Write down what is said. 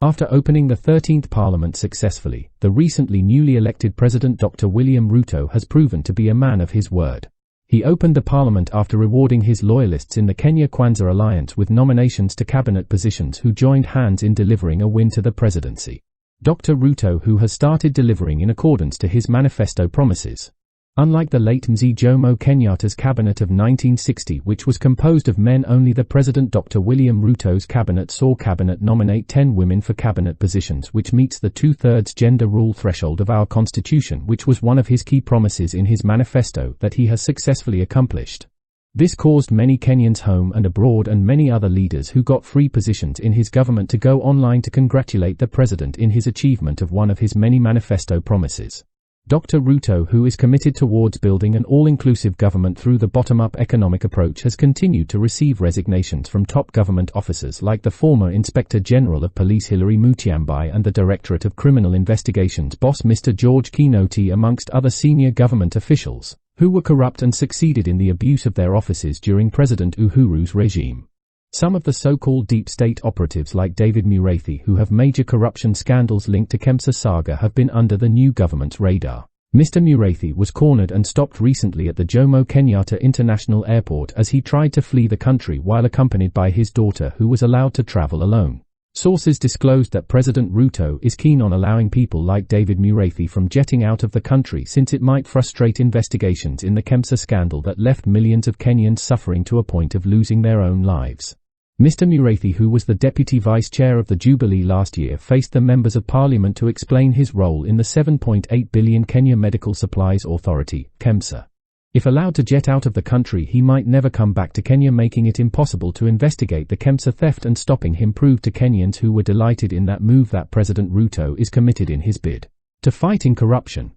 After opening the 13th Parliament successfully, the recently newly elected President Dr. William Ruto has proven to be a man of his word. He opened the Parliament after rewarding his loyalists in the Kenya Kwanza alliance with nominations to cabinet positions who joined hands in delivering a win to the presidency. Dr. Ruto, who has started delivering in accordance to his manifesto promises. Unlike the late Mzee Jomo Kenyatta's cabinet of 1960, which was composed of men only, the President Dr. William Ruto's cabinet saw cabinet nominate 10 women for cabinet positions, which meets the 2/3 gender rule threshold of our constitution, which was one of his key promises in his manifesto that he has successfully accomplished. This caused many Kenyans home and abroad and many other leaders who got free positions in his government to go online to congratulate the president in his achievement of one of his many manifesto promises. Dr. Ruto, who is committed towards building an all-inclusive government through the bottom-up economic approach, has continued to receive resignations from top government officers like the former Inspector General of Police Hilary Mutyambai and the Directorate of Criminal Investigations boss Mr. George Kinoti, amongst other senior government officials, who were corrupt and succeeded in the abuse of their offices during President Uhuru's regime. Some of the so-called deep state operatives like David Muriithi, who have major corruption scandals linked to Kemsa saga, have been under the new government's radar. Mr. Muriithi was cornered and stopped recently at the Jomo Kenyatta International Airport as he tried to flee the country while accompanied by his daughter, who was allowed to travel alone. Sources disclosed that President Ruto is keen on allowing people like David Muriithi from jetting out of the country, since it might frustrate investigations in the Kemsa scandal that left millions of Kenyans suffering to a point of losing their own lives. Mr. Muriithi, who was the Deputy Vice Chair of the Jubilee last year, faced the Members of Parliament to explain his role in the 7.8 billion Kenya Medical Supplies Authority, KEMSA. If allowed to jet out of the country, he might never come back to Kenya, making it impossible to investigate the KEMSA theft, and stopping him proved to Kenyans who were delighted in that move that President Ruto is committed in his bid to fighting corruption.